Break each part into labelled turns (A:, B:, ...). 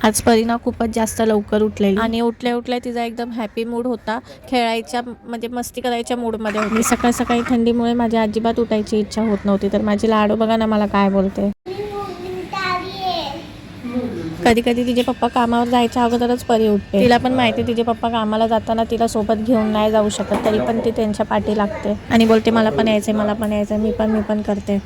A: आज परीना खूपच जास्त लवकर उठलेली आणि उठल्या उठल्या तिचा एकदम हॅपी मूड होता. खेळायच्या म्हणजे मस्ती करायच्या मूडमध्ये होती. सकाळ सकाळी थंडीमुळे माझ्या अजिबात उठायची इच्छा होत नव्हती. तर माझी लाडू बघा ना मला काय बोलते. कधी कधी तिचे पप्पा कामावर जायच्या अगोदरच परी उठते. तिला पण माहिती तिचे पप्पा कामाला जाताना तिला सोबत घेऊन नाही जाऊ शकत, तरी पण ती त्यांच्या पाठी लागते आणि बोलते मला पण यायचंय, मला पण यायचंय, मी पण करते.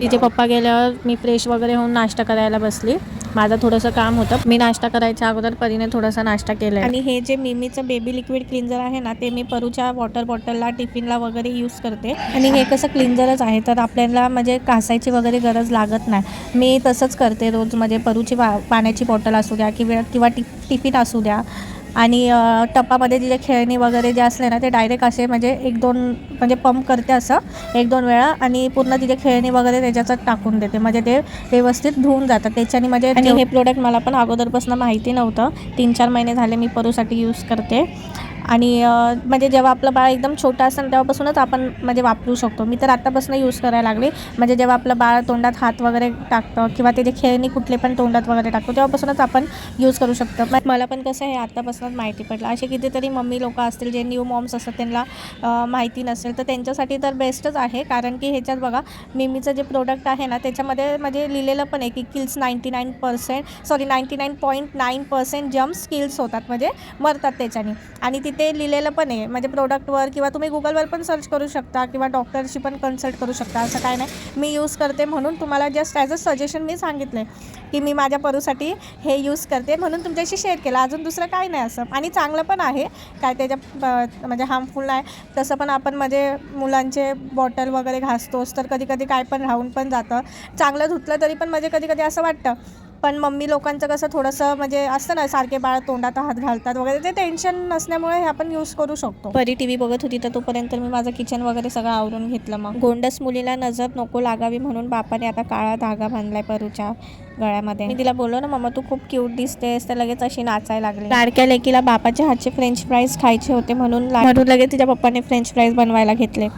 A: तिचे पप्पा गेल्यावर मी फ्रेश वगैरे होऊन नाश्ता करायला बसली. माझं थोडंसं काम होतं. मी नाश्ता करायच्या अगोदर परीने थोडासा नाश्ता केला आणि हे जे मिमीचं बेबी लिक्विड क्लिन्झर आहे ना, ते मी परूच्या वॉटर बॉटलला टिफिनला वगैरे यूज करते. आणि हे कसं क्लिन्झरच आहे तर आपल्याला म्हणजे घासायची वगैरे गरज लागत नाही. मी तसंच करते रोज. म्हणजे परूची पाण्याची बॉटल असू द्या किंवा टिफिन असू द्या आणि टपामध्ये जे खेळणी वगैरे जे असले ना ते डायरेक्ट असे म्हणजे 1-2 म्हणजे पंप करते असं 1-2 वेळा आणि पूर्ण तिचे खेळणी वगैरे त्याच्यातच टाकून देते. म्हणजे ते व्यवस्थित धुवून जातात त्याच्याने. म्हणजे आणि हे प्रोडक्ट मला पण अगोदरपासून माहिती नव्हतं. 3-4 महिने झाले मी परूसाठी यूज करते. आणि म्हणजे जेव्हा आपलं बाळ एकदम छोटं असतं तेव्हापासूनच आपण म्हणजे वापरू शकतो. मी तर आत्तापासून यूज करायला लागली. म्हणजे जेव्हा आपलं बाळ तोंडात हात वगैरे टाकतं किंवा त्याचे खेळणी कुठले पण तोंडात वगैरे टाकतो तेव्हापासूनच आपण यूज करू शकतो. मला पण कसं हे आत्तापासूनच माहिती पडलं. असे कितीतरी मम्मी लोक असतील जे न्यू मॉम्स असतात त्यांना माहिती नसेल तर त्यांच्यासाठी तर बेस्टच आहे. कारण की ह्याच्यात बघा मिमीचं जे प्रोडक्ट आहे ना त्याच्यामध्ये म्हणजे लिहिलेलं पण आहे की किल्स 99.9% जम्स किल्स होतात म्हणजे मरतात त्याच्याने. आणि तिथे लिहिलेलं पण आहे म्हणजे प्रोडक्टवर किंवा तुम्ही गुगलवर पण सर्च करू शकता किंवा डॉक्टरशी पण कन्सल्ट करू शकता. असं काय नाही. मी यूज करते म्हणून तुम्हाला जस्ट ॲज अ सजेशन मी सांगितलं आहे की मी माझ्या परूसाठी हे यूज करते म्हणून तुमच्याशी शेअर केलं. अजून दुसरं काय नाही असं. आणि चांगलं पण आहे काय त्याच्या म्हणजे हार्मफुल नाही. तसं पण आपण म्हणजे मुलांचे बॉटल वगैरे घासतोच तर कधी कधी काय पण राहून पण जातं. चांगलं धुतलं तरी पण म्हणजे कधी कधी असं वाटतं. पण मम्मी लोकांचं कसं थोडंसं म्हणजे असतं ना सारखे बाळ तोंडात हात घालतात वगैरे ते टेन्शन नसल्यामुळे हे आपण यूज करू शकतो. परी टीव्ही बघत होती तर तोपर्यंत मी माझं किचन वगैरे सगळं आवरून घेतलं. मग गोंडस मुलीला नजर नको लागावी म्हणून बापाने आता काळा धागा बांधलाय परूच्या गळ्यामध्ये. मी तिला बोललो ना मम्मा तू खूप क्यूट दिसतेस तर लगेच अशी नाचायला लागली. लाडक्या लेकीला बापाच्या हातचे फ्रेंच फ्राईज खायचे होते म्हणून लगेच तिच्या पप्पाने फ्रेंच फ्राईज बनवायला घेतले.